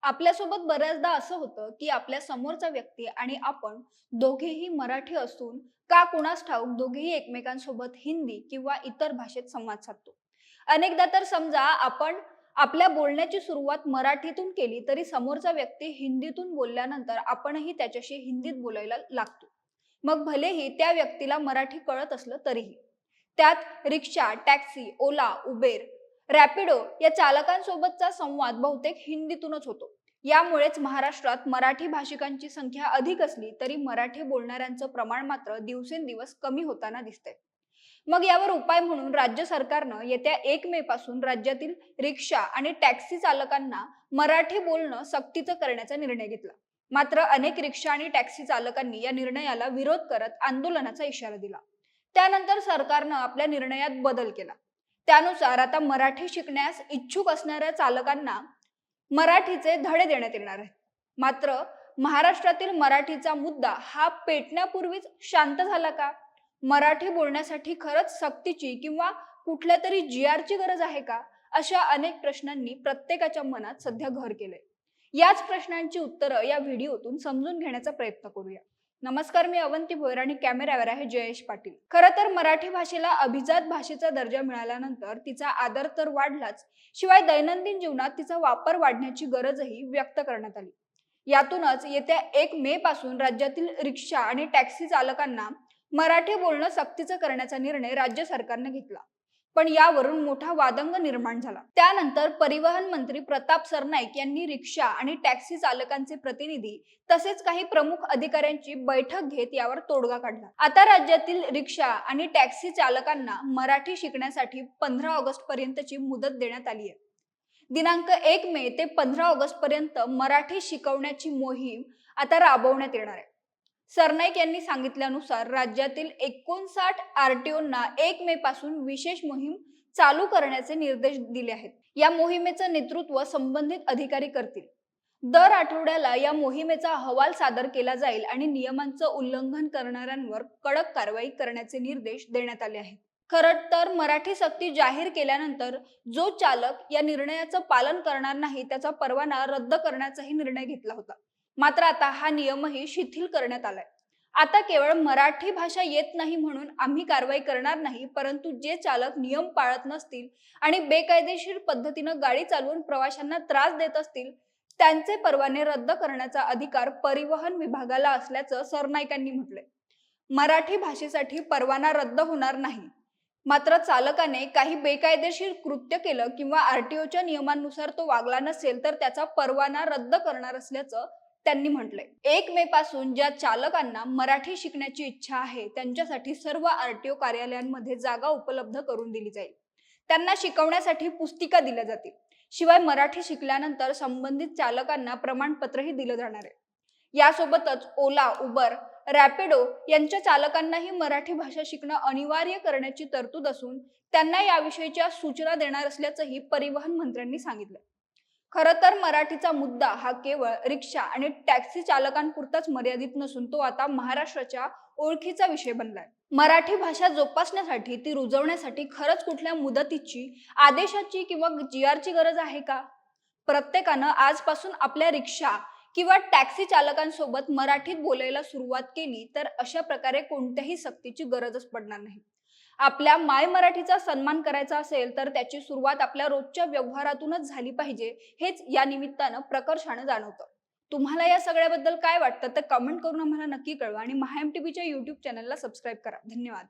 आपल्यासोबत बऱ्याचदा असं होतं, की आपल्या समोरचा व्यक्ती आणि आपण दोघेही मराठी असून का कुणास ठाऊक दोघेही एकमेकांसोबत हिंदी किंवा इतर भाषेत संवाद साधतो. अनेकदा तर समजा आपण आपल्या बोलण्याची सुरुवात मराठीतून केली तरी समोरचा व्यक्ती हिंदीतून बोलल्यानंतर आपणही त्याच्याशी हिंदीत बोलायला लागतो. मग भलेही त्या व्यक्तीला मराठी कळत असलं तरीही. त्यात रिक्षा, टॅक्सी, ओला, उबेर, रॅपिडो या चालकांसोबतचा संवाद बहुतेक हिंदीतूनच होतो. यामुळेच महाराष्ट्रात मराठी भाषिकांची संख्या अधिक असली तरी मराठी बोलणाऱ्यांचं प्रमाण मात्र दिवसेंदिवस कमी होताना दिसतंय. मग यावर उपाय म्हणून राज्य सरकारनं येत्या 1 मे पासून राज्यातील रिक्षा आणि टॅक्सी चालकांना मराठी बोलणं सक्तीचं करण्याचा निर्णय घेतला. मात्र अनेक रिक्षा आणि टॅक्सी चालकांनी या निर्णयाला विरोध करत आंदोलनाचा इशारा दिला. त्यानंतर सरकारनं आपल्या निर्णयात बदल केला. त्यानुसार आता मराठी शिकण्यास इच्छुक असणाऱ्या चालकांना मराठीचे धडे देण्यात येणार आहेत. मात्र महाराष्ट्रातील मराठीचा मुद्दा हा पेटण्यापूर्वीच शांत झाला का? मराठी बोलण्यासाठी खरंच सक्तीची किंवा कुठल्या तरी जी-आरची गरज आहे का? अशा अनेक प्रश्नांनी प्रत्येकाच्या मनात सध्या घर केलंय. याच प्रश्नांची उत्तरं या व्हिडिओतून समजून घेण्याचा प्रयत्न करूया. नमस्कार, मी अवंती भोयर आणि कॅमेऱ्यावर आहे जयेश पाटील. खरं तर मराठी भाषेला अभिजात भाषेचा दर्जा मिळाल्यानंतर तिचा आदर तर वाढलाच, शिवाय दैनंदिन जीवनात तिचा वापर वाढण्याची गरजही व्यक्त करण्यात आली. यातूनच येत्या 1 मे पासून राज्यातील रिक्षा आणि टॅक्सी चालकांना मराठी बोलणं सक्तीचं करण्याचा निर्णय राज्य सरकारने घेतला. पण यावरून मोठा वादंग निर्माण झाला. त्यानंतर परिवहन मंत्री प्रताप सरनाईक यांनी रिक्षा आणि टॅक्सी चालकांचे प्रतिनिधी तसेच काही प्रमुख अधिकाऱ्यांची बैठक घेत यावर तोडगा काढला. आता राज्यातील रिक्षा आणि टॅक्सी चालकांना मराठी शिकण्यासाठी 15 ऑगस्ट पर्यंतची मुदत देण्यात आली आहे. दिनांक 1 मे ते 15 ऑगस्ट पर्यंत मराठी शिकवण्याची मोहीम आता राबवण्यात येणार आहे. सरनाईक यांनी सांगितल्यानुसार राज्यातील 59 आरटीओंना 1 मे पासून विशेष मोहीम चालू करण्याचे निर्देश दिले आहेत. या मोहिमेचं नेतृत्व संबंधित अधिकारी करतील. दर आठवड्याला या मोहिमेचा अहवाल सादर केला जाईल आणि नियमांचं उल्लंघन करणाऱ्यांवर कडक कारवाई करण्याचे निर्देश देण्यात आले आहेत. खरं तर मराठी सक्ती जाहीर केल्यानंतर जो चालक या निर्णयाचं पालन करणार नाही त्याचा परवाना रद्द करण्याचाही निर्णय घेतला होता. मात्र आता हा नियमही शिथिल करण्यात आलाय. आता केवळ मराठी भाषा येत नाही म्हणून आम्ही कारवाई करणार नाही, परंतु जे चालक नियम पाळत नसतील आणि बेकायदेशीर पद्धतीनं गाडी चालवून प्रवाशांना त्रास देत असतील त्यांचे परवाने रद्द करण्याचा अधिकार परिवहन विभागाला असल्याचं सरनाईकांनी म्हटलंय. मराठी भाषेसाठी परवाना रद्द होणार नाही. मात्र चालकाने काही बेकायदेशीर कृत्य केलं किंवा आरटीओच्या नियमांनुसार तो वागला नसेल तर त्याचा परवाना रद्द करणार असल्याचं त्यांनी म्हटलंय. 1 मे पासून ज्या चालकांना मराठी शिकण्याची इच्छा आहे त्यांच्यासाठी सर्व आरटीओ कार्यालयांमध्ये जागा उपलब्ध करून दिली जाईल. त्यांना शिकवण्यासाठी पुस्तिका दिल्या जातील. शिवाय मराठी शिकल्यानंतर संबंधित चालकांना प्रमाणपत्रही दिलं जाणार आहे. यासोबतच ओला, उबर, रॅपिडो यांच्या चालकांनाही मराठी भाषा शिकणं अनिवार्य करण्याची तरतूद असून त्यांना याविषयीच्या सूचना देणार असल्याचंही परिवहन मंत्र्यांनी सांगितलं. खरं तर मराठीचा मुद्दा हा केवळ रिक्षा आणि टॅक्सी चालकांपुरताच मर्यादित नसून तो आता महाराष्ट्राच्या ओळखीचा विषय बनलाय. मराठी भाषा जोपासण्यासाठी ती रुजवण्यासाठी खरंच कुठल्या मुदतीची, आदेशाची किंवा जी-आरची गरज आहे का? प्रत्येकानं आजपासून आपल्या रिक्षा किंवा टॅक्सी चालकांसोबत मराठीत बोलायला सुरुवात केली तर अशा प्रकारे कोणत्याही सक्तीची गरजच पडणार नाही. आपल्या माय मराठीचा सन्मान करायचा असेल तर त्याची सुरुवात आपल्या रोजच्या व्यवहारातूनच झाली पाहिजे, हेच या निमित्तानं प्रकर्षानं जाणवतं. तुम्हाला या सगळ्याबद्दल काय वाटतं ते कमेंट करून आम्हाला नक्की कळवा आणि महाएमटीबीच्या YouTube चॅनलला सबस्क्राईब करा. धन्यवाद.